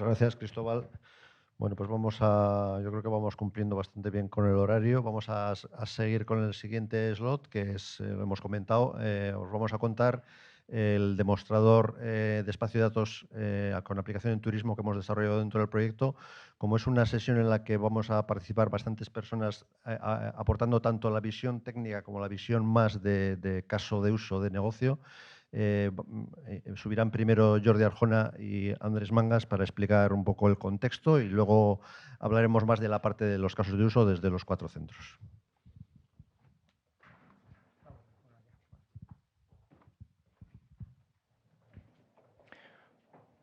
Muchas gracias, Cristóbal. Bueno, pues yo creo que vamos cumpliendo bastante bien con el horario. Vamos a seguir con el siguiente slot, que es, lo hemos comentado, os vamos a contar el demostrador de espacio de datos con aplicación en turismo que hemos desarrollado dentro del proyecto. Como es una sesión en la que vamos a participar bastantes personas aportando tanto la visión técnica como la visión más de caso de uso de negocio, subirán primero Jordi Arjona y Andrés Mangas para explicar un poco el contexto y luego hablaremos más de la parte de los casos de uso desde los 4 centros.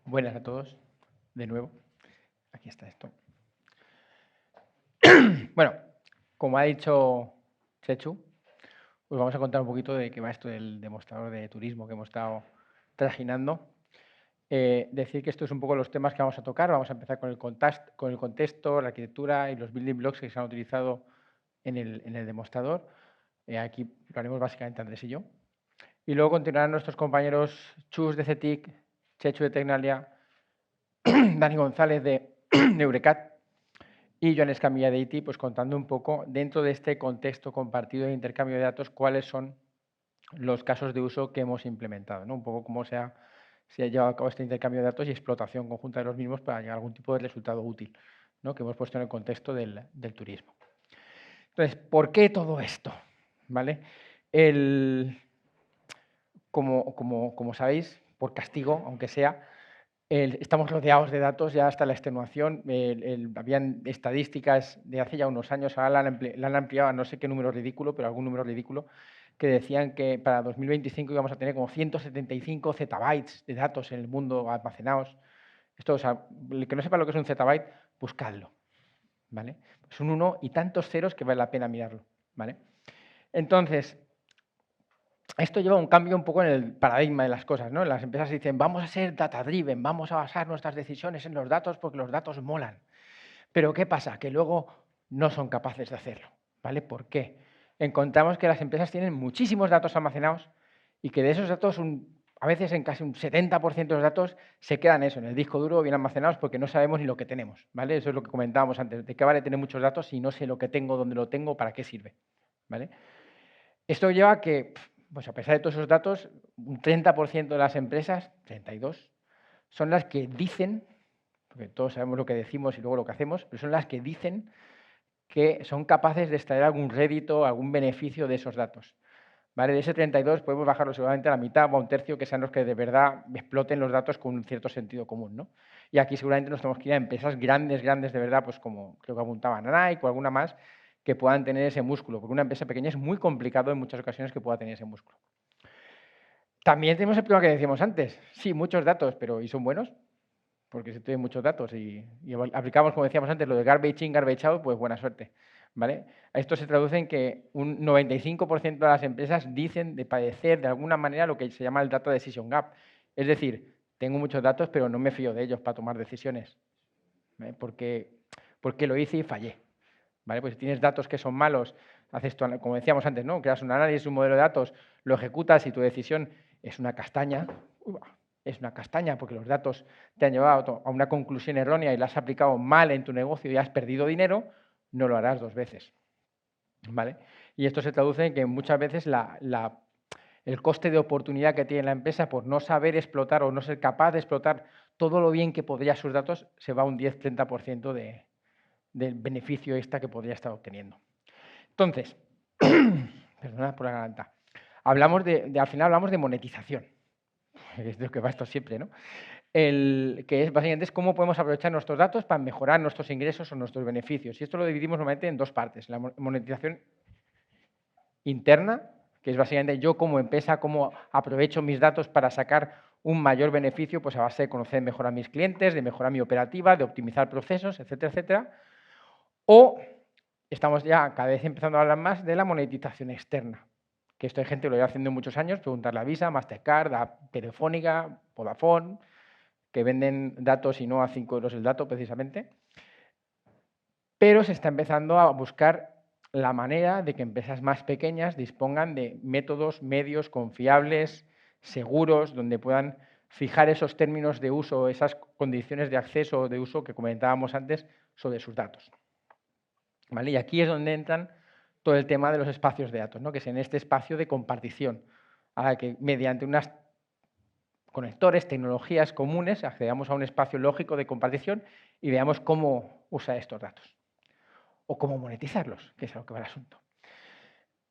Buenas a todos, de nuevo. Aquí está esto. Bueno, como ha dicho Chechu, os vamos a contar un poquito de qué va esto del demostrador de turismo que hemos estado trajinando. Decir que esto es un poco los temas que vamos a tocar. Vamos a empezar con el contexto, la arquitectura y los building blocks que se han utilizado en el demostrador. Aquí lo haremos básicamente Andrés y yo. Y luego continuarán nuestros compañeros Chus de CETIC, Chechu de Tecnalia, Dani González de Eurecat y Joan Escamilla de IT, pues contando un poco dentro de este contexto compartido de intercambio de datos cuáles son los casos de uso que hemos implementado, ¿no? Un poco cómo se ha llevado a cabo este intercambio de datos y explotación conjunta de los mismos para llegar a algún tipo de resultado útil, ¿no? Que hemos puesto en el contexto del turismo. Entonces, ¿por qué todo esto? ¿Vale? Como sabéis, por castigo, aunque sea, estamos rodeados de datos ya hasta la extenuación. Habían estadísticas de hace ya unos años, ahora la han ampliado a no sé qué número ridículo, pero algún número ridículo, que decían que para 2025 íbamos a tener como 175 zettabytes de datos en el mundo almacenados. Esto, o sea, el que no sepa lo que es un zettabyte, buscadlo, ¿vale? Es un 1 y tantos ceros que vale la pena mirarlo, ¿vale? Entonces, esto lleva un cambio un poco en el paradigma de las cosas, ¿no? Las empresas dicen, vamos a ser data-driven, vamos a basar nuestras decisiones en los datos porque los datos molan. Pero ¿qué pasa? Que luego no son capaces de hacerlo, ¿vale? ¿Por qué? Encontramos que las empresas tienen muchísimos datos almacenados y que de esos datos, a veces en casi un 70% de los datos se quedan eso, en el disco duro bien almacenados porque no sabemos ni lo que tenemos, ¿vale? Eso es lo que comentábamos antes, de qué vale tener muchos datos si no sé lo que tengo, dónde lo tengo, para qué sirve, ¿vale? Esto lleva a que, pues a pesar de todos esos datos, un 30% de las empresas, 32, son las que dicen, porque todos sabemos lo que decimos y luego lo que hacemos, pero son las que dicen que son capaces de extraer algún rédito, algún beneficio de esos datos. ¿Vale? De ese 32 podemos bajarlo seguramente a la mitad o a un tercio, que sean los que de verdad exploten los datos con un cierto sentido común, ¿no? Y aquí seguramente nos tenemos que ir a empresas grandes de verdad, pues como creo que apuntaban Nike o alguna más, que puedan tener ese músculo, porque una empresa pequeña es muy complicado en muchas ocasiones que pueda tener ese músculo. También tenemos el problema que decíamos antes. Sí, muchos datos, pero ¿y son buenos? Porque si tienen muchos datos y aplicamos, como decíamos antes, lo de garbage in, garbage out, pues buena suerte, ¿vale? Esto se traduce en que un 95% de las empresas dicen de padecer de alguna manera lo que se llama el data decision gap. Es decir, tengo muchos datos, pero no me fío de ellos para tomar decisiones, ¿vale? Porque lo hice y fallé, ¿vale? Pues si tienes datos que son malos, haces como decíamos antes, ¿no? Creas un análisis, un modelo de datos, lo ejecutas y tu decisión es una castaña, es una castaña porque los datos te han llevado a una conclusión errónea y la has aplicado mal en tu negocio y has perdido dinero, no lo harás 2 veces, ¿vale? Y esto se traduce en que muchas veces el coste de oportunidad que tiene la empresa por no saber explotar o no ser capaz de explotar todo lo bien que podría sus datos se va a un 10-30% del beneficio extra que podría estar obteniendo. Entonces, perdonad por la garganta, al final hablamos de monetización. Es de lo que va esto siempre, ¿no? Que es básicamente es cómo podemos aprovechar nuestros datos para mejorar nuestros ingresos o nuestros beneficios. Y esto lo dividimos normalmente en 2 partes. La monetización interna, que es básicamente yo como empresa, cómo aprovecho mis datos para sacar un mayor beneficio, pues a base de conocer mejor a mis clientes, de mejorar mi operativa, de optimizar procesos, etcétera, etcétera. O estamos ya cada vez empezando a hablar más de la monetización externa, que esto hay gente que lo lleva haciendo muchos años, preguntarle a Visa, Mastercard, a Telefónica, Vodafone, que venden datos y no a 5 euros el dato precisamente. Pero se está empezando a buscar la manera de que empresas más pequeñas dispongan de métodos, medios confiables, seguros, donde puedan fijar esos términos de uso, esas condiciones de acceso o de uso que comentábamos antes sobre sus datos. ¿Vale? Y aquí es donde entran todo el tema de los espacios de datos, ¿no? Que es en este espacio de compartición, a la que mediante unas conectores, tecnologías comunes, accedamos a un espacio lógico de compartición y veamos cómo usar estos datos o cómo monetizarlos, que es a lo que va el asunto.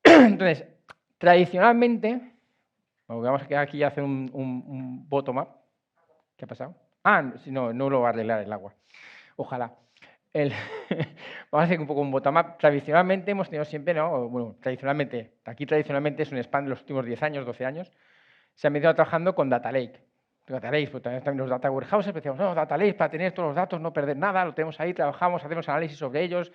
Entonces, tradicionalmente, vamos a quedar aquí y hacer un bottom-up. ¿Qué ha pasado? Ah, no lo va a arreglar el agua. Ojalá. Vamos a hacer un poco un bottom-up. Tradicionalmente hemos tenido siempre, ¿no? Bueno, tradicionalmente es un span de los últimos 10 años, 12 años, se han venido trabajando con Data Lake. Data Lake, pues también los Data Warehouses, decíamos, no, Data Lake para tener todos los datos, no perder nada, lo tenemos ahí, trabajamos, hacemos análisis sobre ellos,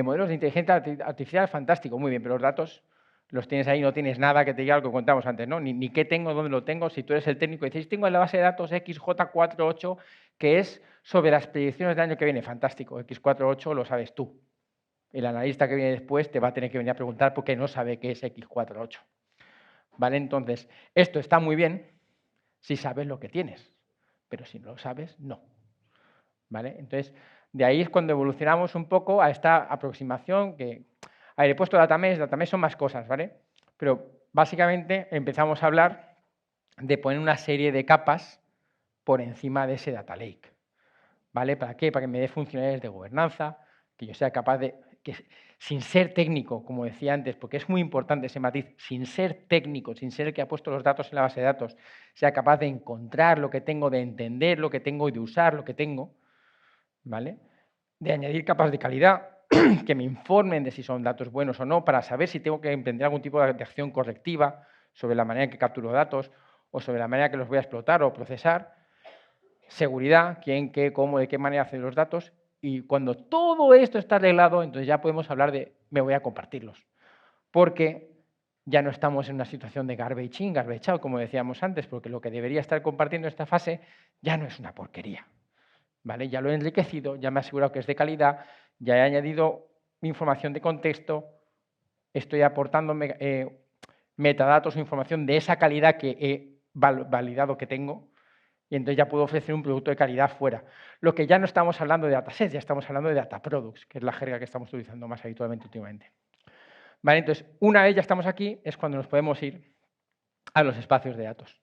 modelos de inteligencia artificial, fantástico, muy bien, pero los datos los tienes ahí, no tienes nada que te diga lo que contamos antes, ¿no? Ni qué tengo, dónde lo tengo, si tú eres el técnico y dices, tengo en la base de datos XJ48, que es sobre las predicciones del año que viene, fantástico, X48 lo sabes tú. El analista que viene después te va a tener que venir a preguntar porque no sabe qué es X48. ¿Vale? Entonces, esto está muy bien si sabes lo que tienes, pero si no lo sabes, no. ¿Vale? Entonces, de ahí es cuando evolucionamos un poco a esta aproximación que... A ver, he puesto datamess son más cosas, ¿vale? Pero básicamente empezamos a hablar de poner una serie de capas por encima de ese data lake. ¿Vale? ¿Para qué? Para que me dé funcionalidades de gobernanza, que yo sea capaz de... Que, sin ser técnico, como decía antes, porque es muy importante ese matiz, sin ser técnico, sin ser el que ha puesto los datos en la base de datos, sea capaz de encontrar lo que tengo, de entender lo que tengo y de usar lo que tengo, ¿vale? De añadir capas de calidad que me informen de si son datos buenos o no, para saber si tengo que emprender algún tipo de acción correctiva sobre la manera en que capturo datos o sobre la manera en que los voy a explotar o procesar. Seguridad, quién, qué, cómo, de qué manera hacen los datos. Y cuando todo esto está arreglado, entonces ya podemos hablar de me voy a compartirlos. Porque ya no estamos en una situación de garbage in, garbage out, como decíamos antes, porque lo que debería estar compartiendo en esta fase ya no es una porquería. ¿Vale? Ya lo he enriquecido, ya me he asegurado que es de calidad, ya he añadido información de contexto, estoy aportando metadatos o información de esa calidad que he validado que tengo, y entonces ya puedo ofrecer un producto de calidad fuera. Lo que ya no estamos hablando de datasets, ya estamos hablando de data products, que es la jerga que estamos utilizando más habitualmente últimamente. Vale, entonces, una vez ya estamos aquí, es cuando nos podemos ir a los espacios de datos.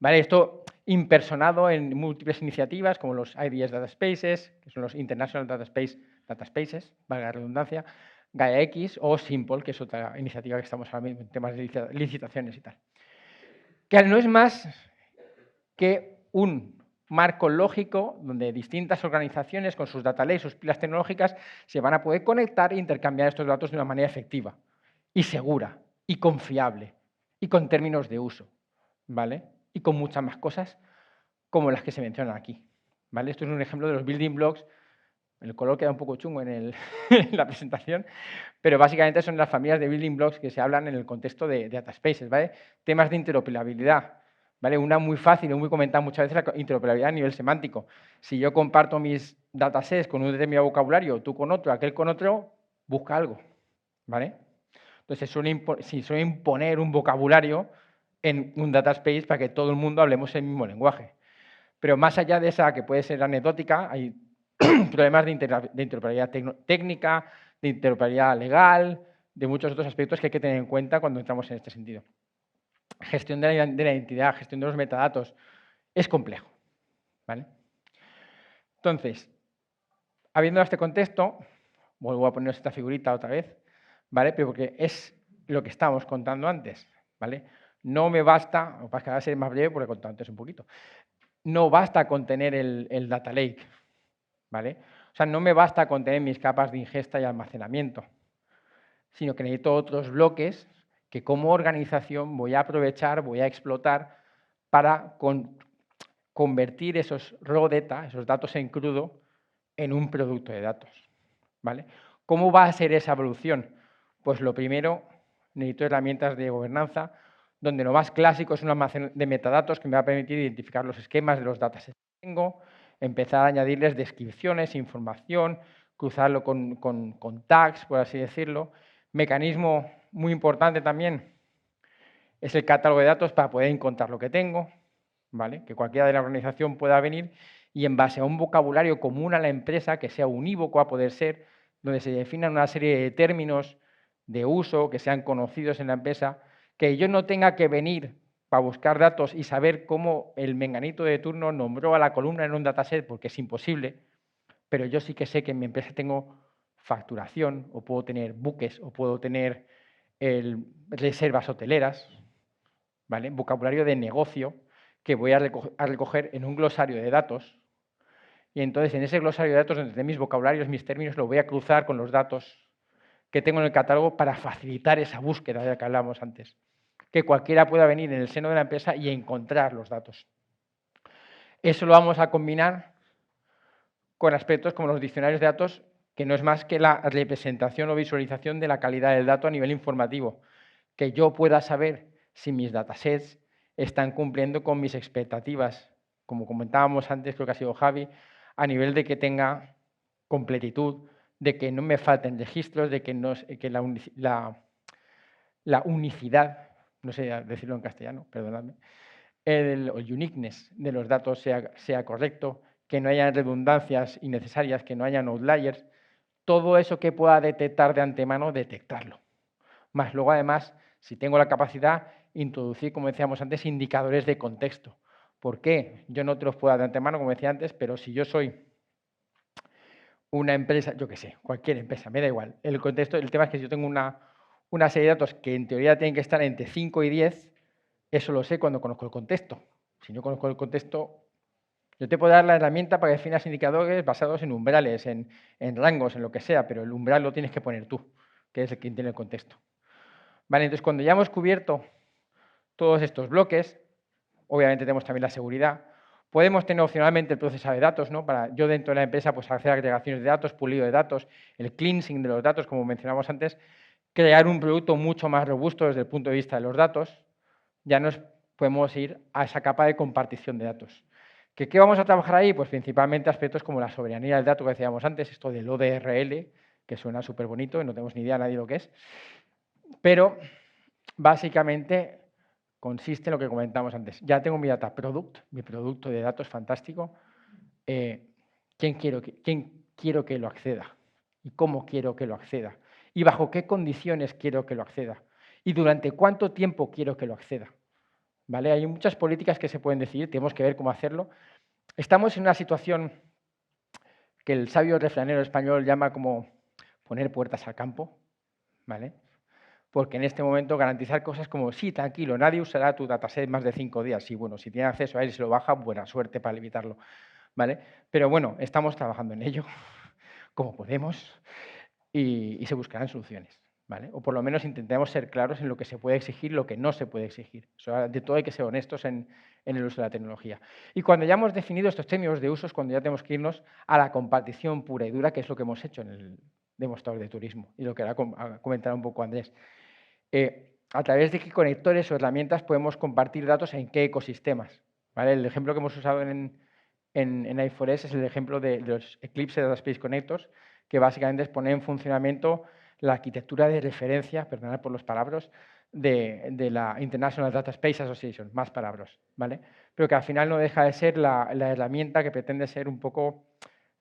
¿Vale? Esto impersonado en múltiples iniciativas, como los IDS Data Spaces, que son los International Data Spaces, valga la redundancia, GaiaX o Simple, que es otra iniciativa que estamos ahora mismo en temas de licitaciones y tal. Que no es más que un marco lógico donde distintas organizaciones con sus data lakes, sus pilas tecnológicas, se van a poder conectar e intercambiar estos datos de una manera efectiva y segura y confiable y con términos de uso, ¿vale? Y con muchas más cosas como las que se mencionan aquí, ¿vale? Esto es un ejemplo de los building blocks. El color queda un poco chungo en la presentación, pero básicamente son las familias de building blocks que se hablan en el contexto de data spaces, ¿vale? Temas de interoperabilidad, ¿vale? Una muy fácil, muy comentada muchas veces, la interoperabilidad a nivel semántico. Si yo comparto mis datasets con un determinado vocabulario, tú con otro, aquel con otro, busca algo, ¿vale? Entonces, se suele imponer un vocabulario en un data space para que todo el mundo hablemos el mismo lenguaje. Pero más allá de esa, que puede ser anecdótica, hay problemas de interoperabilidad técnica, de interoperabilidad legal, de muchos otros aspectos que hay que tener en cuenta cuando entramos en este sentido. Gestión de la identidad, gestión de los metadatos, es complejo, ¿vale? Entonces, habiendo este contexto, vuelvo a poner esta figurita otra vez, ¿vale? Pero porque es lo que estábamos contando antes, ¿vale? No me basta, para que ahora ser más breve porque he contado antes un poquito, no basta con tener el data lake, ¿vale? O sea, no me basta con tener mis capas de ingesta y almacenamiento, sino que necesito otros bloques que como organización voy a aprovechar, voy a explotar para convertir esos raw data, esos datos en crudo, en un producto de datos, ¿vale? ¿Cómo va a ser esa evolución? Pues lo primero, necesito herramientas de gobernanza, donde lo más clásico es un almacén de metadatos que me va a permitir identificar los esquemas de los datasets que tengo, empezar a añadirles descripciones, información, cruzarlo con tags, por así decirlo. Mecanismo muy importante también es el catálogo de datos para poder encontrar lo que tengo. ¿vale? Que cualquiera de la organización pueda venir y en base a un vocabulario común a la empresa, que sea unívoco a poder ser, donde se definan una serie de términos de uso que sean conocidos en la empresa, que yo no tenga que venir para buscar datos y saber cómo el menganito de turno nombró a la columna en un dataset, porque es imposible, pero yo sí que sé que en mi empresa tengo facturación, o puedo tener buques, o puedo tener reservas hoteleras, ¿vale? Vocabulario de negocio que voy a recoger en un glosario de datos. Y entonces en ese glosario de datos, donde mis vocabularios, mis términos, lo voy a cruzar con los datos que tengo en el catálogo para facilitar esa búsqueda de la que hablábamos antes. Que cualquiera pueda venir en el seno de la empresa y encontrar los datos. Eso lo vamos a combinar con aspectos como los diccionarios de datos, que no es más que la representación o visualización de la calidad del dato a nivel informativo. Que yo pueda saber si mis datasets están cumpliendo con mis expectativas, como comentábamos antes, creo que ha sido Javi, a nivel de que tenga completitud, de que no me falten registros, de que, la unicidad, no sé decirlo en castellano, perdonadme, el uniqueness de los datos sea correcto, que no haya redundancias innecesarias, que no haya outliers, todo eso que pueda detectar de antemano, detectarlo. Más luego, además, si tengo la capacidad, introducir, como decíamos antes, indicadores de contexto. ¿Por qué? Yo no te los puedo dar de antemano, como decía antes, pero si yo soy una empresa, yo qué sé, cualquier empresa, me da igual. El contexto, el tema es que si yo tengo una serie de datos que en teoría tienen que estar entre 5 y 10, eso lo sé cuando conozco el contexto. Si no conozco el contexto, yo te puedo dar la herramienta para que definas indicadores basados en umbrales, en rangos, en lo que sea, pero el umbral lo tienes que poner tú, que es el que tiene el contexto. Vale, entonces, cuando ya hemos cubierto todos estos bloques, obviamente tenemos también la seguridad. Podemos tener opcionalmente el procesado de datos, ¿no? Para yo dentro de la empresa pues hacer agregaciones de datos, pulido de datos, el cleansing de los datos, como mencionamos antes, crear un producto mucho más robusto desde el punto de vista de los datos. Ya nos podemos ir a esa capa de compartición de datos. ¿Qué vamos a trabajar ahí? Pues principalmente aspectos como la soberanía del dato que decíamos antes, esto del ODRL, que suena súper bonito y no tenemos ni idea nadie lo que es, pero básicamente consiste en lo que comentamos antes. Ya tengo mi data product, mi producto de datos fantástico. ¿Quién quiero que lo acceda? ¿Y cómo quiero que lo acceda? ¿Y bajo qué condiciones quiero que lo acceda? ¿Y durante cuánto tiempo quiero que lo acceda? ¿Vale? Hay muchas políticas que se pueden decidir, tenemos que ver cómo hacerlo. Estamos en una situación que el sabio refranero español llama como poner puertas al campo, ¿vale? Porque en este momento garantizar cosas como, sí, tranquilo, nadie usará tu dataset más de 5 días. Sí, bueno, si tiene acceso a él y se lo baja, buena suerte para evitarlo, ¿vale? Pero bueno, estamos trabajando en ello, como podemos, y se buscarán soluciones, ¿vale? O por lo menos intentemos ser claros en lo que se puede exigir y lo que no se puede exigir. O sea, de todo hay que ser honestos en el uso de la tecnología. Y cuando ya hemos definido estos términos de usos, cuando ya tenemos que irnos a la compartición pura y dura, que es lo que hemos hecho en el demostrador de turismo, y lo que ahora comentará un poco Andrés. A través de qué conectores o herramientas podemos compartir datos en qué ecosistemas. ¿Vale? El ejemplo que hemos usado en i4S es el ejemplo de los Eclipse Data Space Connectors, que básicamente es poner en funcionamiento la arquitectura de referencia, perdonad por los palabras, de la International Data Space Association, más palabras, ¿vale? Pero que al final no deja de ser la herramienta que pretende ser un poco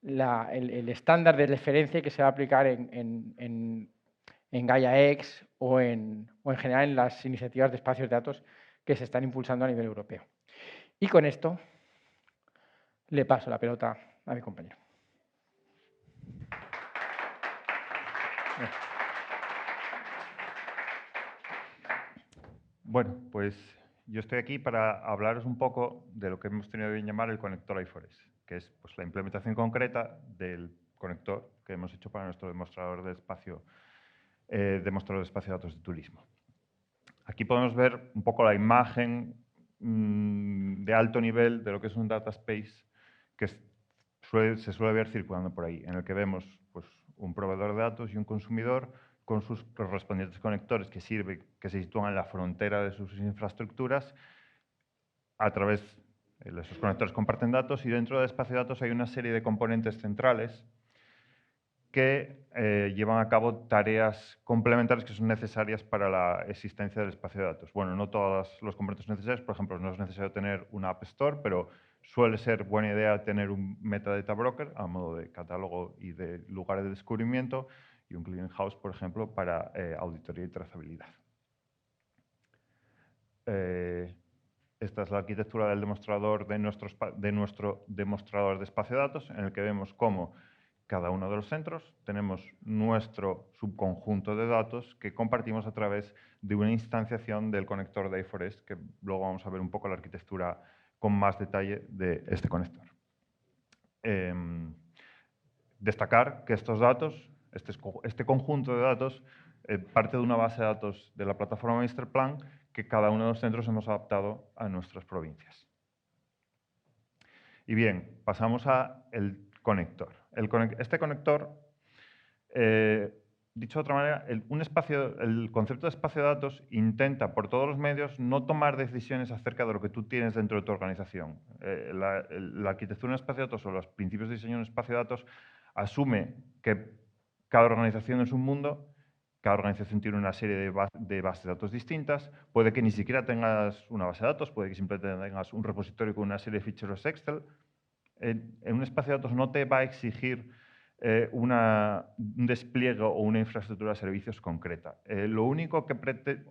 el estándar de referencia que se va a aplicar en Gaia-X o en general en las iniciativas de espacios de datos que se están impulsando a nivel europeo. Y con esto le paso la pelota a mi compañero. Bueno, pues yo estoy aquí para hablaros un poco de lo que hemos tenido bien llamar el conector i4S, que es pues, la implementación concreta del conector que hemos hecho para nuestro demostrador de espacio de datos de turismo. Aquí podemos ver un poco la imagen de alto nivel de lo que es un data space que se suele ver circulando por ahí, en el que vemos pues, un proveedor de datos y un consumidor con sus correspondientes conectores que se sitúan en la frontera de sus infraestructuras. A través de esos conectores comparten datos y dentro del espacio de datos hay una serie de componentes centrales que llevan a cabo tareas complementarias que son necesarias para la existencia del espacio de datos. Bueno, no todos los componentes son necesarios. Por ejemplo, no es necesario tener una App Store, pero suele ser buena idea tener un metadata broker a modo de catálogo y de lugar de descubrimiento y un clearing house, por ejemplo, para auditoría y trazabilidad. Esta es la arquitectura del demostrador de nuestro demostrador de espacio de datos, en el que vemos cómo cada uno de los centros tenemos nuestro subconjunto de datos que compartimos a través de una instanciación del conector de iForest, que luego vamos a ver un poco la arquitectura con más detalle de este conector. Destacar que estos datos, este conjunto de datos, parte de una base de datos de la plataforma Masterplan que cada uno de los centros hemos adaptado a nuestras provincias. Y bien, pasamos al conector. Este conector, dicho de otra manera, el concepto de espacio de datos intenta por todos los medios no tomar decisiones acerca de lo que tú tienes dentro de tu organización. La arquitectura en espacio de datos o los principios de diseño en espacio de datos asume que cada organización es un mundo, cada organización tiene una serie de bases de datos distintas, puede que ni siquiera tengas una base de datos, puede que simplemente tengas un repositorio con una serie de ficheros Excel. En un espacio de datos no te va a exigir un despliegue o una infraestructura de servicios concreta. Lo único que pretende,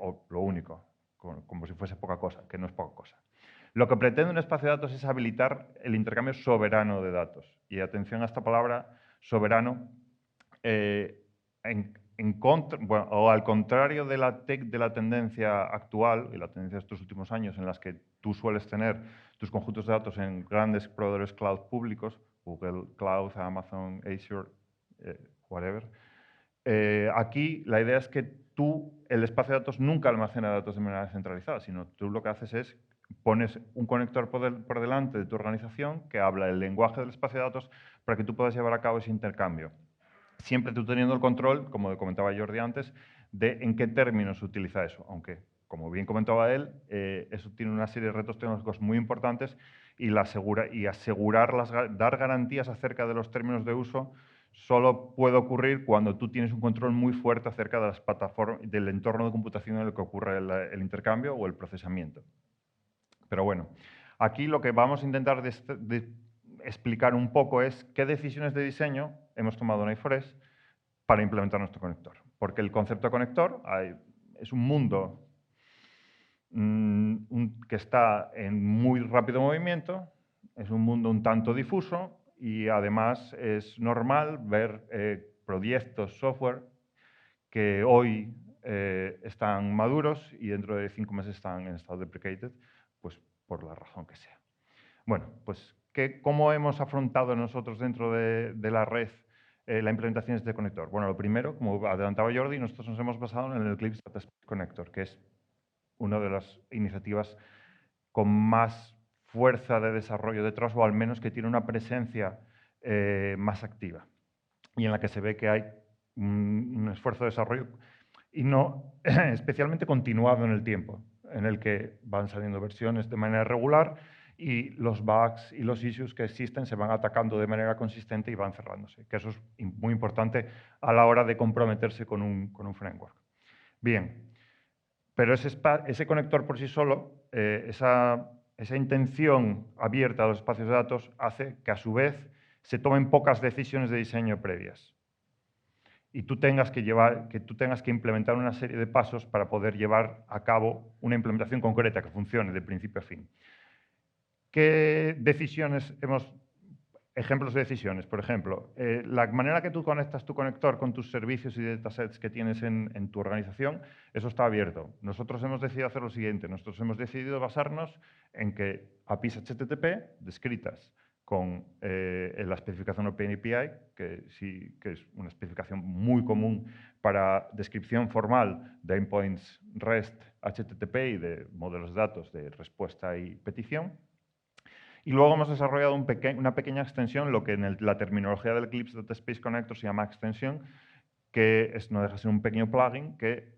como si fuese poca cosa, que no es poca cosa. Lo que pretende un espacio de datos es habilitar el intercambio soberano de datos. Y atención a esta palabra, soberano, o al contrario de la tendencia actual y la tendencia de estos últimos años en las que tú sueles tener tus conjuntos de datos en grandes proveedores cloud públicos, Google Cloud, Amazon, Azure, whatever. Aquí la idea es que el espacio de datos nunca almacena datos de manera centralizada, sino tú lo que haces es pones un conector por delante de tu organización que habla el lenguaje del espacio de datos para que tú puedas llevar a cabo ese intercambio. Siempre tú teniendo el control, como comentaba Jordi antes, de en qué términos se utiliza eso, aunque, como bien comentaba él, eso tiene una serie de retos tecnológicos muy importantes y dar garantías acerca de los términos de uso solo puede ocurrir cuando tú tienes un control muy fuerte acerca de las plataformas, del entorno de computación en el que ocurre el intercambio o el procesamiento. Pero bueno, aquí lo que vamos a intentar explicar un poco es qué decisiones de diseño hemos tomado en iForest para implementar nuestro conector. Porque el concepto de conector es un mundo que está en muy rápido movimiento, es un mundo un tanto difuso y además es normal ver proyectos software que hoy están maduros y dentro de 5 meses están en estado deprecated, pues por la razón que sea. Bueno, pues ¿cómo hemos afrontado nosotros dentro de la red la implementación de este conector? Bueno, lo primero, como adelantaba Jordi, nosotros nos hemos basado en el Eclipse Data Space Connector, que es una de las iniciativas con más fuerza de desarrollo detrás, o al menos que tiene una presencia más activa, y en la que se ve que hay un esfuerzo de desarrollo y no especialmente continuado en el tiempo, en el que van saliendo versiones de manera regular y los bugs y los issues que existen se van atacando de manera consistente y van cerrándose, que eso es muy importante a la hora de comprometerse con un framework. Bien, pero ese conector por sí solo, esa intención abierta a los espacios de datos hace que a su vez se tomen pocas decisiones de diseño previas y tú tengas que implementar una serie de pasos para poder llevar a cabo una implementación concreta que funcione de principio a fin. ¿Qué decisiones ejemplos de decisiones? Por ejemplo, la manera que tú conectas tu conector con tus servicios y datasets que tienes en tu organización, eso está abierto. Nosotros hemos decidido hacer lo siguiente. Nosotros hemos decidido basarnos en que APIs HTTP descritas con la especificación OpenAPI, que es una especificación muy común para descripción formal de endpoints REST, HTTP y de modelos de datos de respuesta y petición. Y luego hemos desarrollado una pequeña extensión, lo que en la terminología del Eclipse Data Space Connector se llama extensión, que no deja de ser un pequeño plugin que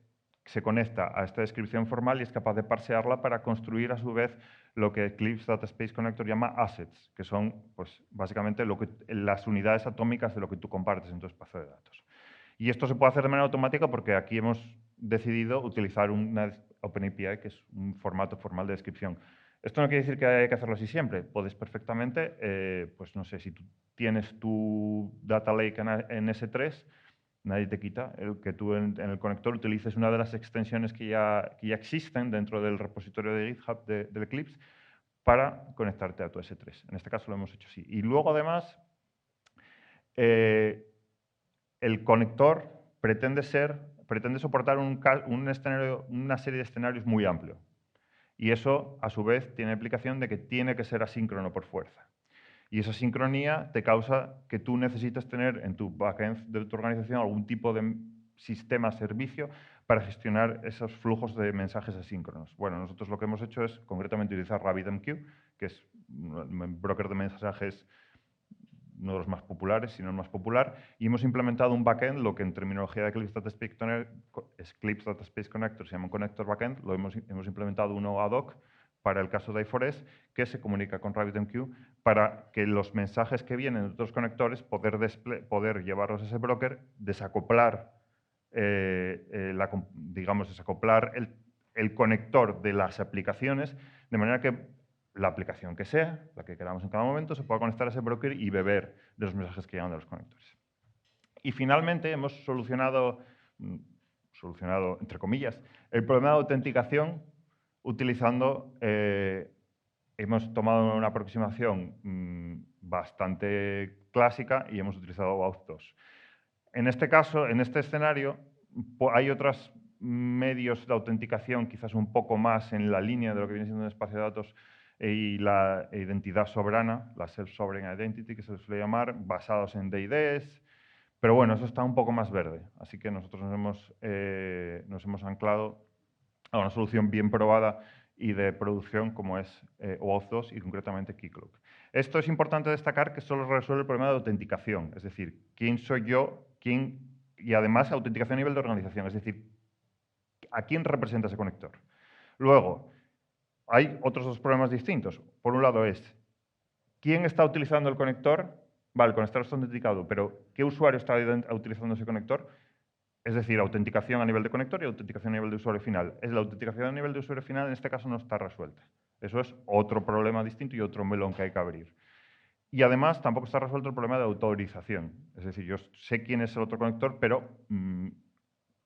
se conecta a esta descripción formal y es capaz de parsearla para construir a su vez lo que Eclipse Data Space Connector llama assets, que son pues, básicamente las unidades atómicas de lo que tú compartes en tu espacio de datos. Y esto se puede hacer de manera automática porque aquí hemos decidido utilizar una OpenAPI, que es un formato formal de descripción. Esto no quiere decir que haya que hacerlo así siempre. Puedes perfectamente, pues no sé, si tú tienes tu data lake en S3, nadie te quita el que tú en el conector utilices una de las extensiones que ya existen dentro del repositorio de GitHub del Eclipse para conectarte a tu S3. En este caso lo hemos hecho así. Y luego, además, el conector pretende soportar una serie de escenarios muy amplio. Y eso, a su vez, tiene implicación de que tiene que ser asíncrono por fuerza. Y esa sincronía te causa que tú necesitas tener en tu backend de tu organización algún tipo de sistema, servicio, para gestionar esos flujos de mensajes asíncronos. Bueno, nosotros lo que hemos hecho es concretamente utilizar RabbitMQ, que es un broker de mensajes, uno de los más populares, si no el más popular, y hemos implementado un backend, lo que en terminología de Eclipse Data Space Connector se llama un connector backend, hemos implementado uno ad hoc para el caso de i4S, que se comunica con RabbitMQ para que los mensajes que vienen de otros conectores, poder llevarlos a ese broker, desacoplar, desacoplar el conector de las aplicaciones, de manera que la aplicación que sea, la que queramos en cada momento, se pueda conectar a ese broker y beber de los mensajes que llegan de los conectores. Y finalmente hemos solucionado, entre comillas, el problema de autenticación utilizando, hemos tomado una aproximación bastante clásica y hemos utilizado OAuth 2. En este caso, en este escenario, hay otros medios de autenticación quizás un poco más en la línea de lo que viene siendo un espacio de datos y la identidad soberana, la Self-Sovereign Identity, que se les suele llamar, basados en DIDs, pero bueno, eso está un poco más verde, así que nosotros nos hemos anclado a una solución bien probada y de producción como es OAuth 2 y concretamente Keycloak. Esto es importante destacar que solo resuelve el problema de autenticación, es decir, quién soy yo, y además autenticación a nivel de organización, es decir, a quién representa ese conector. Luego, hay otros dos problemas distintos. Por un lado es, ¿quién está utilizando el conector? Vale, el conector está autenticado, pero ¿qué usuario está utilizando ese conector? Es decir, autenticación a nivel de conector y autenticación a nivel de usuario final. La autenticación a nivel de usuario final en este caso no está resuelta. Eso es otro problema distinto y otro melón que hay que abrir. Y además tampoco está resuelto el problema de autorización. Es decir, yo sé quién es el otro conector, pero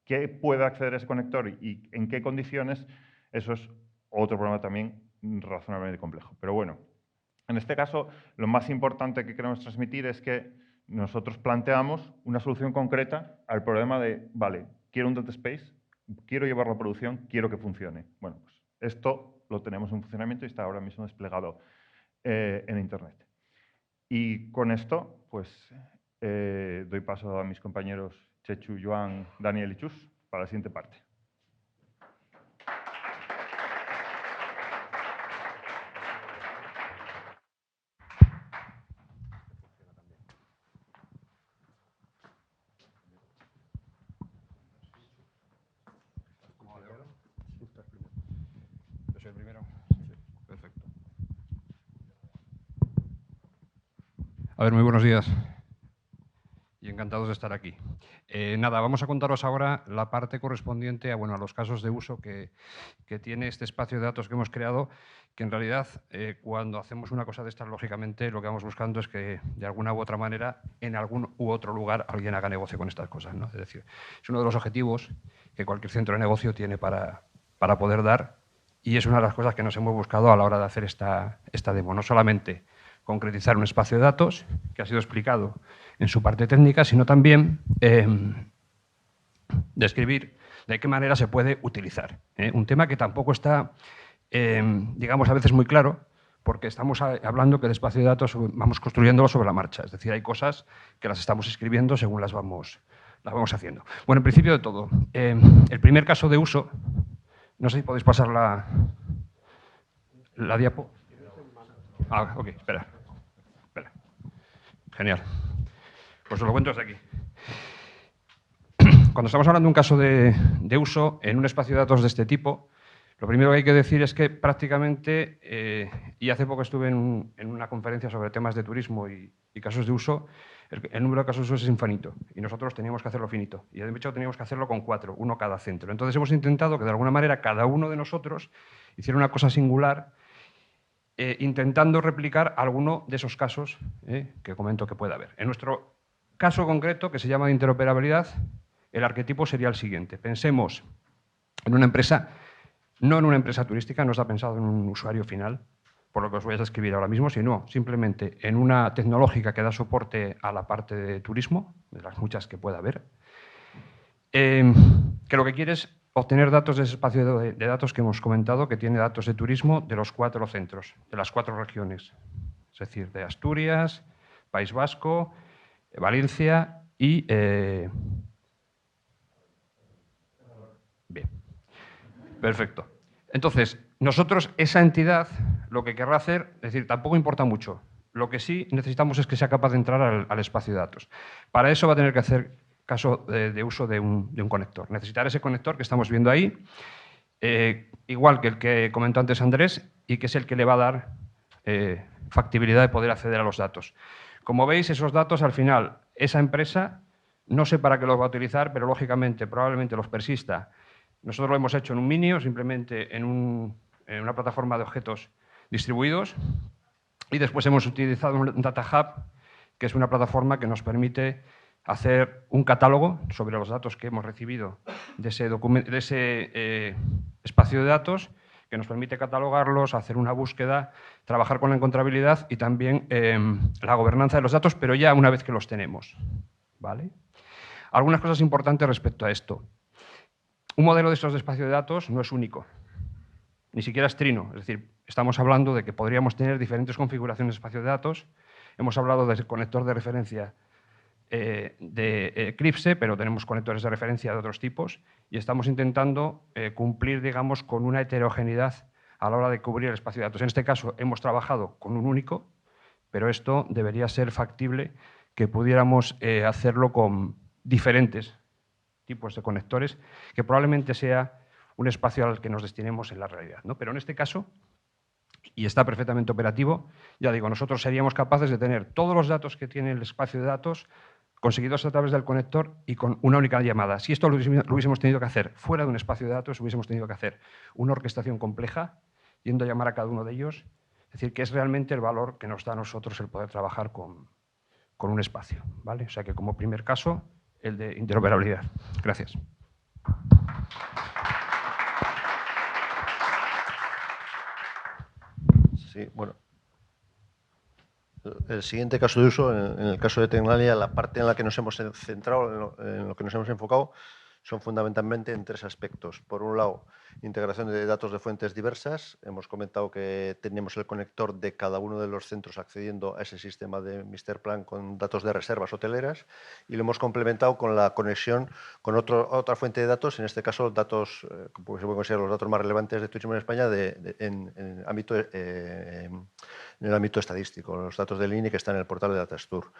¿qué puede acceder a ese conector y en qué condiciones? Eso es otro problema también razonablemente complejo. Pero bueno, en este caso, lo más importante que queremos transmitir es que nosotros planteamos una solución concreta al problema de, vale, quiero un data space, quiero llevarlo a producción, quiero que funcione. Bueno, pues esto lo tenemos en funcionamiento y está ahora mismo desplegado en Internet. Y con esto, pues, doy paso a mis compañeros Chechu, Joan, Daniel y Chus para la siguiente parte. A ver, muy buenos días y encantados de estar aquí. Nada, vamos a contaros ahora la parte correspondiente a los casos de uso que tiene este espacio de datos que hemos creado, que en realidad cuando hacemos una cosa de estas, lógicamente lo que vamos buscando es que de alguna u otra manera en algún u otro lugar alguien haga negocio con estas cosas, ¿no? Es decir, es uno de los objetivos que cualquier centro de negocio tiene para poder dar y es una de las cosas que nos hemos buscado a la hora de hacer esta demo. No solamente concretizar un espacio de datos, que ha sido explicado en su parte técnica, sino también describir de qué manera se puede utilizar. Un tema que tampoco está, digamos, a veces muy claro, porque estamos hablando que el espacio de datos vamos construyéndolo sobre la marcha. Es decir, hay cosas que las estamos escribiendo según las vamos haciendo. Bueno, en principio de todo, el primer caso de uso, no sé si podéis pasar la diapo. Ah, ok, espera. Genial. Pues os lo cuento desde aquí. cuando estamos hablando de un caso de uso en un espacio de datos de este tipo, lo primero que hay que decir es que prácticamente, y hace poco estuve en una conferencia sobre temas de turismo y casos de uso, el número de casos de uso es infinito y nosotros teníamos que hacerlo finito. Y de hecho teníamos que hacerlo con 4, uno cada centro. Entonces hemos intentado que de alguna manera cada uno de nosotros hiciera una cosa singular, intentando replicar alguno de esos casos que comento que pueda haber. En nuestro caso concreto, que se llama de interoperabilidad, el arquetipo sería el siguiente. Pensemos en una empresa, no en una empresa turística, no está pensado en un usuario final, por lo que os voy a describir ahora mismo, sino simplemente en una tecnológica que da soporte a la parte de turismo, de las muchas que pueda haber, que lo que quiere es obtener datos de ese espacio de datos que hemos comentado, que tiene datos de turismo de los 4 centros, de las 4 regiones, es decir, de Asturias, País Vasco, Valencia y... Bien, perfecto. Entonces, nosotros, esa entidad, lo que querrá hacer, es decir, tampoco importa mucho. Lo que sí necesitamos es que sea capaz de entrar al espacio de datos. Para eso va a tener que hacer caso de uso de un conector. Necesitar ese conector que estamos viendo ahí, igual que el que comentó antes Andrés, y que es el que le va a dar factibilidad de poder acceder a los datos. Como veis, esos datos, al final, esa empresa, no sé para qué los va a utilizar, pero lógicamente, probablemente los persista. Nosotros lo hemos hecho en un Minio, simplemente en una plataforma de objetos distribuidos, y después hemos utilizado un Data Hub, que es una plataforma que nos permite hacer un catálogo sobre los datos que hemos recibido de ese espacio de datos, que nos permite catalogarlos, hacer una búsqueda, trabajar con la encontrabilidad y también la gobernanza de los datos, pero ya una vez que los tenemos, ¿vale? Algunas cosas importantes respecto a esto. Un modelo de estos de espacio de datos no es único, ni siquiera es trino. Es decir, estamos hablando de que podríamos tener diferentes configuraciones de espacio de datos. Hemos hablado del conector de referencia de Eclipse, pero tenemos conectores de referencia de otros tipos y estamos intentando cumplir, digamos, con una heterogeneidad a la hora de cubrir el espacio de datos. En este caso hemos trabajado con un único, pero esto debería ser factible que pudiéramos hacerlo con diferentes tipos de conectores, que probablemente sea un espacio al que nos destinemos en la realidad, ¿no? Pero en este caso, y está perfectamente operativo, ya digo, nosotros seríamos capaces de tener todos los datos que tiene el espacio de datos conseguidos a través del conector y con una única llamada. Si esto lo hubiésemos tenido que hacer fuera de un espacio de datos, hubiésemos tenido que hacer una orquestación compleja, yendo a llamar a cada uno de ellos. Es decir, que es realmente el valor que nos da a nosotros el poder trabajar con un espacio, ¿vale? O sea que como primer caso, el de interoperabilidad. Gracias. Sí, bueno. El siguiente caso de uso, en el caso de Tecnalia, la parte en la que nos hemos centrado, en lo que nos hemos enfocado, son fundamentalmente en 3 aspectos. Por un lado, integración de datos de fuentes diversas. Hemos comentado que tenemos el conector de cada uno de los centros accediendo a ese sistema de Mr. Plan con datos de reservas hoteleras y lo hemos complementado con la conexión con otra fuente de datos, en este caso datos, como se pueden considerar los datos más relevantes de turismo en España en el ámbito estadístico, los datos del INE que están en el portal de Datastur.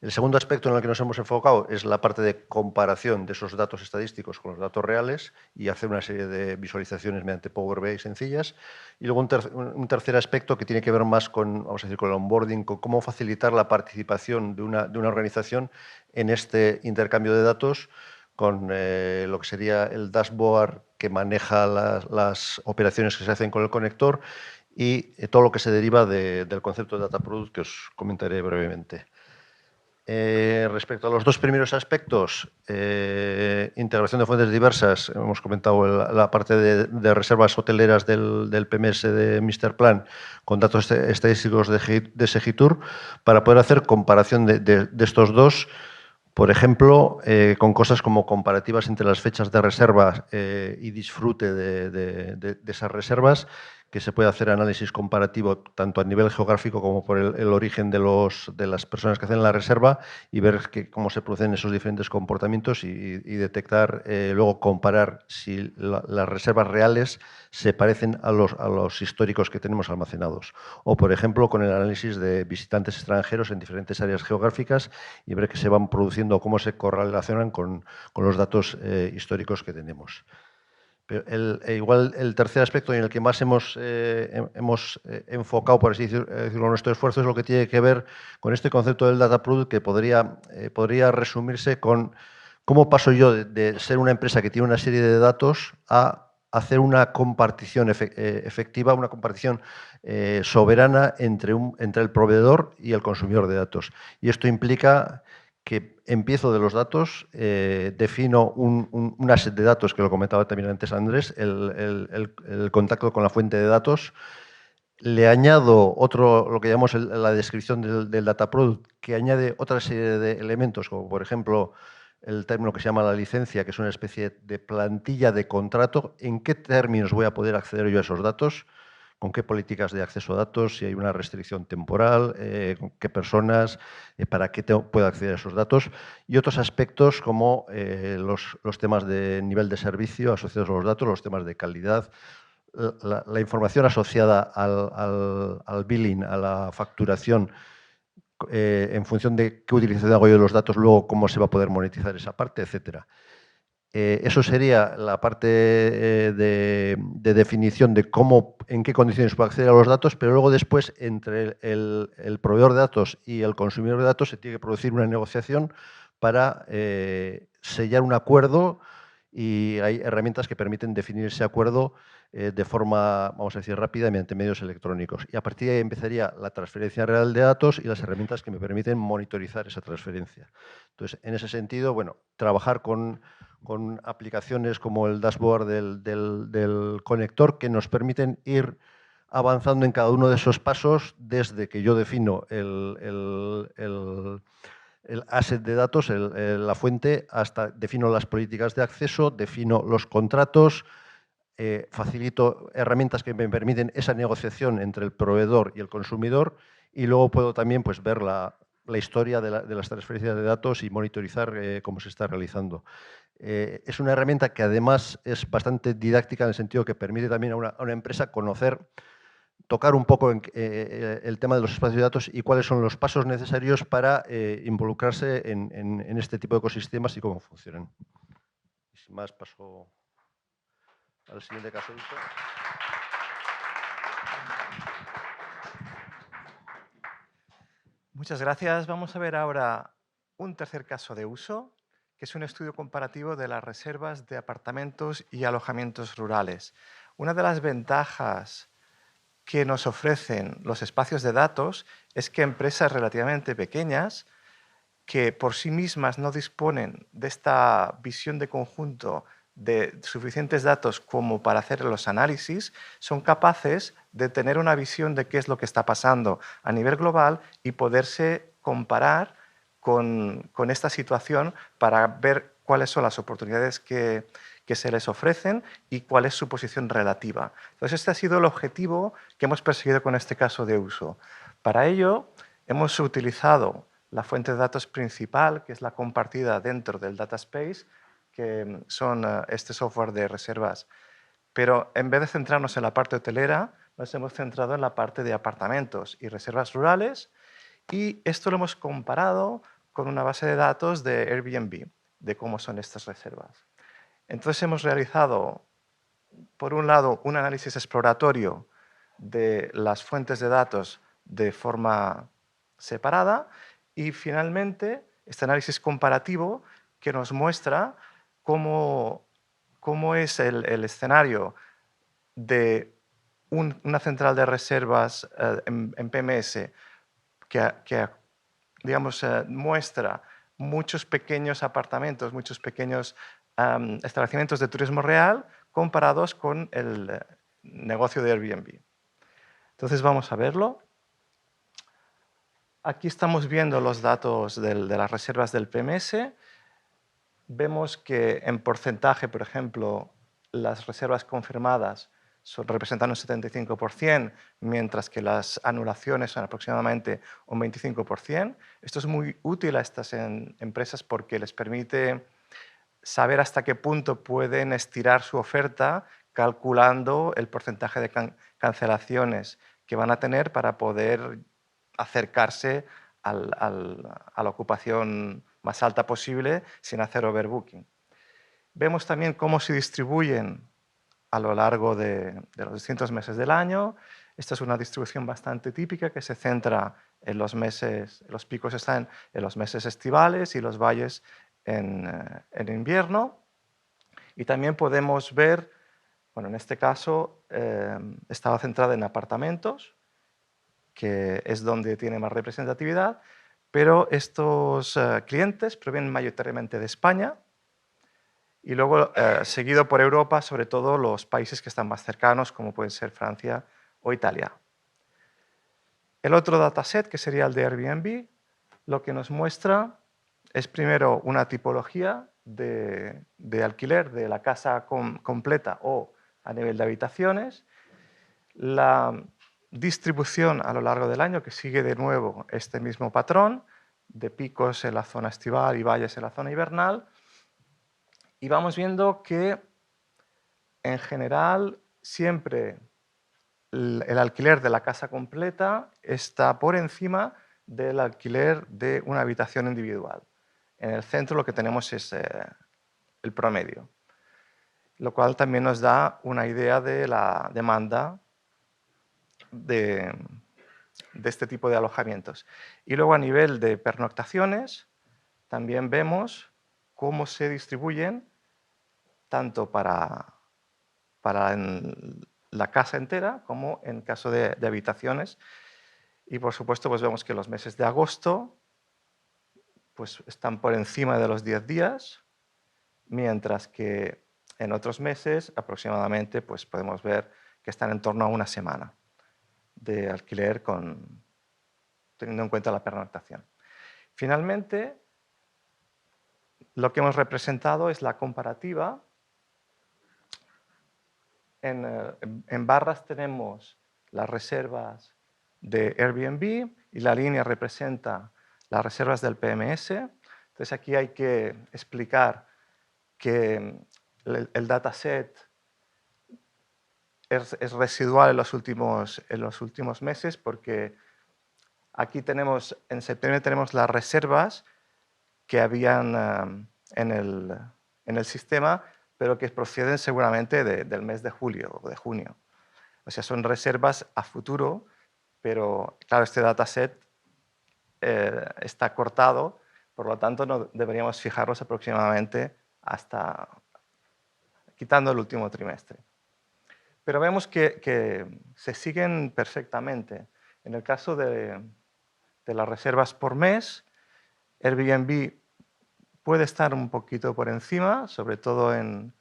El segundo aspecto en el que nos hemos enfocado es la parte de comparación de esos datos estadísticos con los datos reales y hacer una serie de visualizaciones mediante Power BI sencillas. Y luego un tercer aspecto que tiene que ver más con, vamos a decir, con el onboarding, con cómo facilitar la participación de una organización en este intercambio de datos con lo que sería el dashboard que maneja las operaciones que se hacen con el conector y todo lo que se deriva del concepto de Data Product que os comentaré brevemente. Respecto a los 2 primeros aspectos, integración de fuentes diversas, hemos comentado la parte de reservas hoteleras del PMS de Mr. Plan con datos estadísticos de Segitur para poder hacer comparación de estos 2, por ejemplo, con cosas como comparativas entre las fechas de reserva y disfrute de esas reservas, que se puede hacer análisis comparativo tanto a nivel geográfico como por el origen de las personas que hacen la reserva y ver cómo se producen esos diferentes comportamientos y detectar, luego comparar si las reservas reales se parecen a los históricos que tenemos almacenados. O, por ejemplo, con el análisis de visitantes extranjeros en diferentes áreas geográficas y ver que se van produciendo, cómo se correlacionan con los datos históricos que tenemos. Pero igual el tercer aspecto en el que más hemos enfocado, por así decirlo, nuestro esfuerzo es lo que tiene que ver con este concepto del data product, que podría resumirse con cómo paso yo de ser una empresa que tiene una serie de datos a hacer una compartición efectiva, una compartición soberana entre el proveedor y el consumidor de datos. Y esto implica que empiezo de los datos, defino un asset de datos, que lo comentaba también antes Andrés, el contacto con la fuente de datos. Le añado lo que llamamos la descripción del data product, que añade otra serie de elementos, como por ejemplo el término que se llama la licencia, que es una especie de plantilla de contrato. ¿En qué términos voy a poder acceder yo a esos datos? ¿Con qué políticas de acceso a datos? Si hay una restricción temporal, con qué personas, para qué puedo acceder a esos datos. Y otros aspectos como los temas de nivel de servicio asociados a los datos, los temas de calidad, la información asociada al billing, a la facturación, en función de qué utilización hago yo de los datos, luego cómo se va a poder monetizar esa parte, etcétera. Eso sería la parte de definición de en qué condiciones puedo acceder a los datos, pero luego después entre el proveedor de datos y el consumidor de datos se tiene que producir una negociación para sellar un acuerdo, y hay herramientas que permiten definir ese acuerdo de forma, vamos a decir, rápida mediante medios electrónicos. Y a partir de ahí empezaría la transferencia real de datos y las herramientas que me permiten monitorizar esa transferencia. Entonces, en ese sentido, bueno, trabajar con aplicaciones como el dashboard del conector, que nos permiten ir avanzando en cada uno de esos pasos desde que yo defino el asset de datos, la fuente, hasta defino las políticas de acceso, defino los contratos, facilito herramientas que me permiten esa negociación entre el proveedor y el consumidor, y luego puedo también pues, ver la historia de las transferencias de datos y monitorizar cómo se está realizando. Es una herramienta que además es bastante didáctica, en el sentido que permite también a una empresa tocar un poco el tema de los espacios de datos y cuáles son los pasos necesarios para involucrarse en este tipo de ecosistemas y cómo funcionan. Y sin más, paso al siguiente caso de uso. Muchas gracias. Vamos a ver ahora un tercer caso de uso, que es un estudio comparativo de las reservas de apartamentos y alojamientos rurales. Una de las ventajas que nos ofrecen los espacios de datos es que empresas relativamente pequeñas, que por sí mismas no disponen de esta visión de conjunto de suficientes datos como para hacer los análisis, son capaces de tener una visión de qué es lo que está pasando a nivel global y poderse comparar con esta situación para ver cuáles son las oportunidades que se les ofrecen y cuál es su posición relativa. Entonces, este ha sido el objetivo que hemos perseguido con este caso de uso. Para ello, hemos utilizado la fuente de datos principal, que es la compartida dentro del Data Space, que son este software de reservas. Pero en vez de centrarnos en la parte hotelera, nos hemos centrado en la parte de apartamentos y reservas rurales, y esto lo hemos comparado con una base de datos de Airbnb, de cómo son estas reservas. Entonces hemos realizado, por un lado, un análisis exploratorio de las fuentes de datos de forma separada, y finalmente este análisis comparativo que nos muestra cómo es el escenario de una central de reservas en PMS que digamos, muestra muchos pequeños apartamentos, muchos pequeños establecimientos de turismo real comparados con el negocio de Airbnb. Entonces vamos a verlo. Aquí estamos viendo los datos de las reservas del PMS. Vemos que en porcentaje, por ejemplo, las reservas confirmadas representan un 75%, mientras que las anulaciones son aproximadamente un 25%. Esto es muy útil a estas empresas porque les permite saber hasta qué punto pueden estirar su oferta calculando el porcentaje de cancelaciones que van a tener para poder acercarse a la ocupación más alta posible sin hacer overbooking. Vemos también cómo se distribuyen a lo largo de los distintos meses del año. Esta es una distribución bastante típica que se centra en los meses, los picos están en los meses estivales y los valles en invierno. Y también podemos ver, bueno, en este caso estaba centrada en apartamentos, que es donde tiene más representatividad, pero estos clientes provienen mayoritariamente de España y luego seguido por Europa, sobre todo los países que están más cercanos, como pueden ser Francia o Italia. El otro dataset, que sería el de Airbnb, lo que nos muestra es primero una tipología de alquiler de la casa completa o a nivel de habitaciones, la distribución a lo largo del año, que sigue de nuevo este mismo patrón, de picos en la zona estival y valles en la zona invernal, y vamos viendo que en general siempre el alquiler de la casa completa está por encima del alquiler de una habitación individual. En el centro lo que tenemos es el promedio, lo cual también nos da una idea de la demanda de este tipo de alojamientos. Y luego a nivel de pernoctaciones también vemos cómo se distribuyen tanto para la casa entera como en caso de habitaciones. Y por supuesto pues vemos que los meses de agosto pues están por encima de los 10 días, mientras que en otros meses aproximadamente pues podemos ver que están en torno a una semana de alquiler teniendo en cuenta la pernoctación. Finalmente, lo que hemos representado es la comparativa. En barras tenemos las reservas de Airbnb y la línea representa las reservas del PMS. Entonces aquí hay que explicar que el dataset es residual en los últimos meses porque aquí tenemos, en septiembre tenemos las reservas que habían en el sistema, pero que proceden seguramente del mes de julio o de junio. O sea, son reservas a futuro, pero claro, este dataset está cortado, por lo tanto no deberíamos fijarnos aproximadamente hasta quitando el último trimestre. Pero vemos que se siguen perfectamente. En el caso de las reservas por mes, Airbnb puede estar un poquito por encima, sobre todo en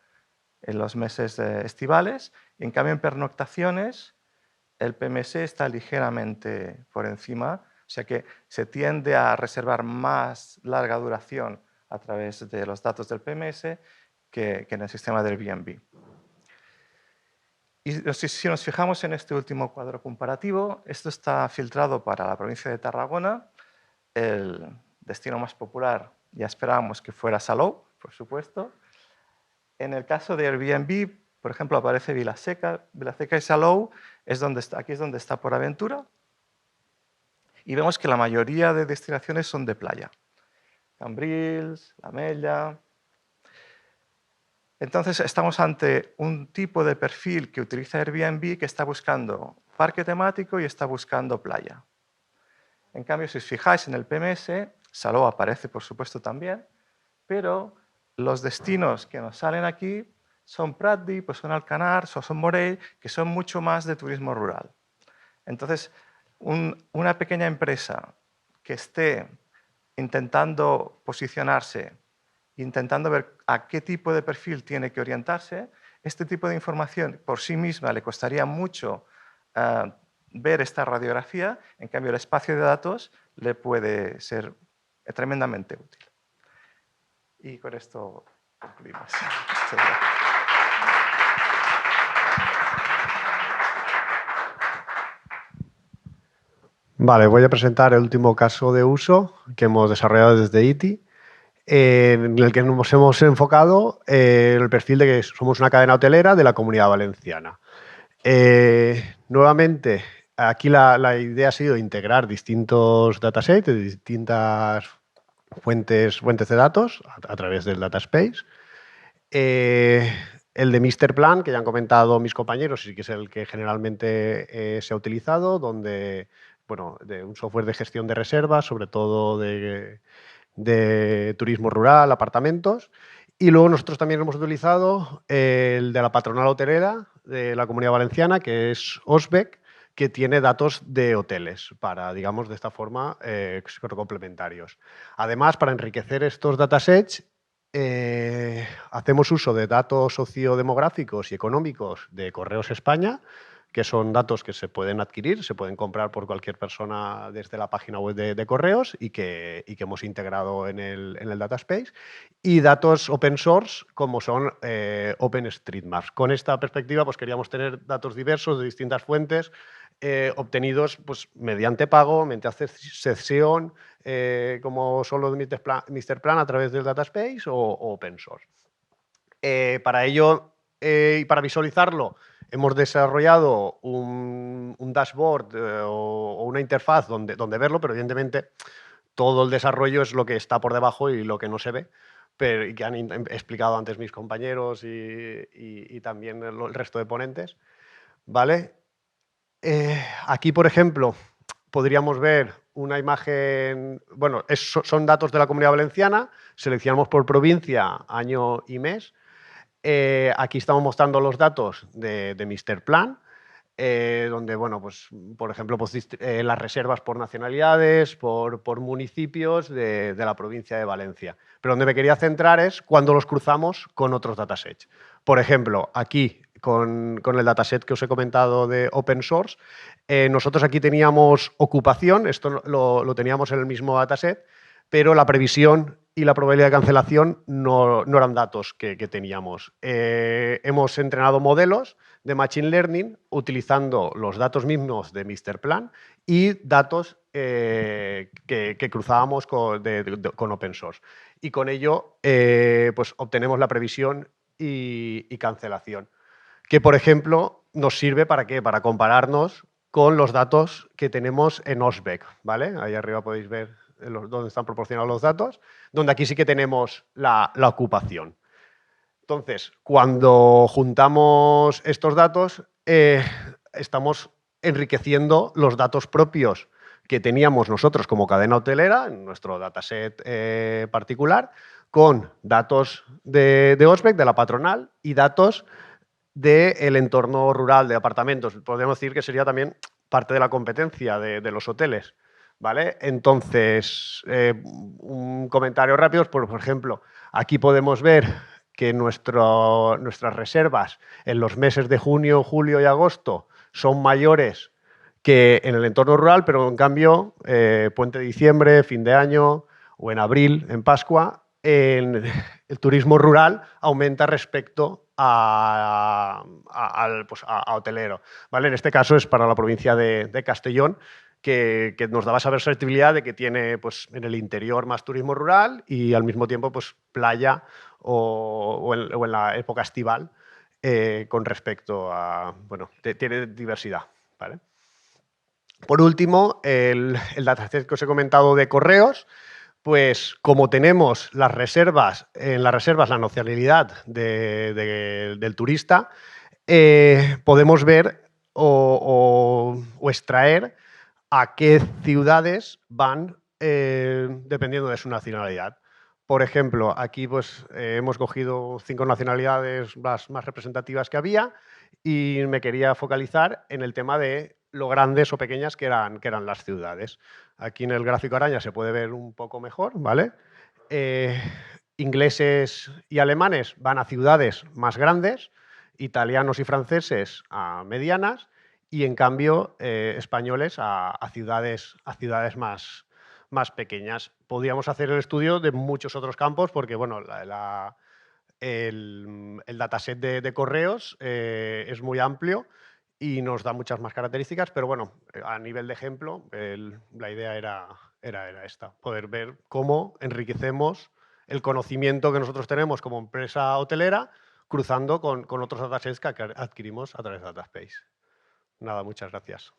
los meses estivales. Y en cambio, en pernoctaciones, el PMS está ligeramente por encima, o sea que se tiende a reservar más larga duración a través de los datos del PMS que en el sistema del Airbnb. Y si nos fijamos en este último cuadro comparativo, esto está filtrado para la provincia de Tarragona. El destino más popular ya esperábamos que fuera Salou, por supuesto. En el caso de Airbnb, por ejemplo, aparece Vilaseca. Vilaseca y Salou, aquí es donde está PortAventura. Y vemos que la mayoría de destinaciones son de playa. Cambrils, La Mella. Entonces, estamos ante un tipo de perfil que utiliza Airbnb que está buscando parque temático y está buscando playa. En cambio, si os fijáis en el PMS, Salou aparece, por supuesto, también, pero los destinos que nos salen aquí son Pratdip, pues son Alcanar, son Morell, que son mucho más de turismo rural. Entonces, una pequeña empresa que esté intentando posicionarse, intentando ver a qué tipo de perfil tiene que orientarse, este tipo de información por sí misma le costaría mucho ver esta radiografía, en cambio el espacio de datos le puede ser tremendamente útil. Y con esto concluimos. Vale, voy a presentar el último caso de uso que hemos desarrollado desde ITI, en el que nos hemos enfocado en el perfil de que somos una cadena hotelera de la Comunidad Valenciana. Nuevamente, aquí la idea ha sido integrar distintos datasets de distintas fuentes de datos a través del Dataspace. El de Mr. Plan, que ya han comentado mis compañeros, y que es el que generalmente se ha utilizado, donde, bueno, de un software de gestión de reservas, sobre todo de turismo rural, apartamentos. Y luego nosotros también hemos utilizado el de la patronal hotelera de la Comunidad Valenciana, que es OSBEC, que tiene datos de hoteles para, digamos, de esta forma, ser complementarios. Además, para enriquecer estos datasets, hacemos uso de datos sociodemográficos y económicos de Correos España, que son datos que se pueden adquirir, se pueden comprar por cualquier persona desde la página web de Correos y que hemos integrado en el Dataspace, y datos open source como son OpenStreetMaps. Con esta perspectiva pues, queríamos tener datos diversos de distintas fuentes obtenidos pues, mediante pago, mediante cesión, como son los de Mr. Plan a través del Dataspace o open source. Para ello y para visualizarlo, hemos desarrollado un dashboard o una interfaz donde verlo, pero evidentemente todo el desarrollo es lo que está por debajo y lo que no se ve, pero y que han explicado antes mis compañeros y también el resto de ponentes. ¿Vale? Aquí, por ejemplo, podríamos ver una imagen, bueno, son datos de la Comunidad Valenciana, seleccionamos por provincia, año y mes. Aquí estamos mostrando los datos de Mr. Plan, donde, bueno, pues, por ejemplo, pues, las reservas por nacionalidades, por municipios de la provincia de Valencia. Pero donde me quería centrar es cuando los cruzamos con otros datasets. Por ejemplo, aquí, con el dataset que os he comentado de open source, nosotros aquí teníamos ocupación, esto lo teníamos en el mismo dataset, pero la previsión y la probabilidad de cancelación no eran datos que teníamos. Hemos entrenado modelos de Machine Learning utilizando los datos mismos de Mr. Plan y datos que cruzábamos con open source. Y con ello pues obtenemos la previsión y cancelación, que por ejemplo nos sirve ¿para qué? Para compararnos con los datos que tenemos en OSBEC, ¿vale? Ahí arriba podéis ver donde están proporcionados los datos, donde aquí sí que tenemos la ocupación. Entonces, cuando juntamos estos datos, estamos enriqueciendo los datos propios que teníamos nosotros como cadena hotelera, en nuestro dataset particular, con datos de OSBEC, de la patronal, y datos del entorno rural de apartamentos. Podríamos decir que sería también parte de la competencia de los hoteles. ¿Vale? Entonces, un comentario rápido, por ejemplo, aquí podemos ver que nuestras reservas en los meses de junio, julio y agosto son mayores que en el entorno rural, pero en cambio, puente de diciembre, fin de año o en abril, en Pascua, el turismo rural aumenta respecto a hotelero. ¿Vale? En este caso es para la provincia de Castellón, que nos daba esa versatilidad de que tiene pues, en el interior más turismo rural y al mismo tiempo pues, playa o en la época estival con respecto a... Bueno, tiene diversidad. ¿Vale? Por último, el dataset que os he comentado de correos, pues como tenemos en las reservas la nacionalidad del turista, podemos ver o extraer a qué ciudades van dependiendo de su nacionalidad. Por ejemplo, aquí pues, hemos cogido 5 nacionalidades más representativas que había y me quería focalizar en el tema de lo grandes o pequeñas que eran las ciudades. Aquí en el gráfico araña se puede ver un poco mejor, ¿vale? Ingleses y alemanes van a ciudades más grandes, italianos y franceses a medianas, y en cambio españoles a ciudades más pequeñas. Podríamos hacer el estudio de muchos otros campos porque bueno, el dataset de correos es muy amplio y nos da muchas más características, pero bueno, a nivel de ejemplo, la idea era esta, poder ver cómo enriquecemos el conocimiento que nosotros tenemos como empresa hotelera cruzando con otros datasets que adquirimos a través de DataSpace. Nada, muchas gracias.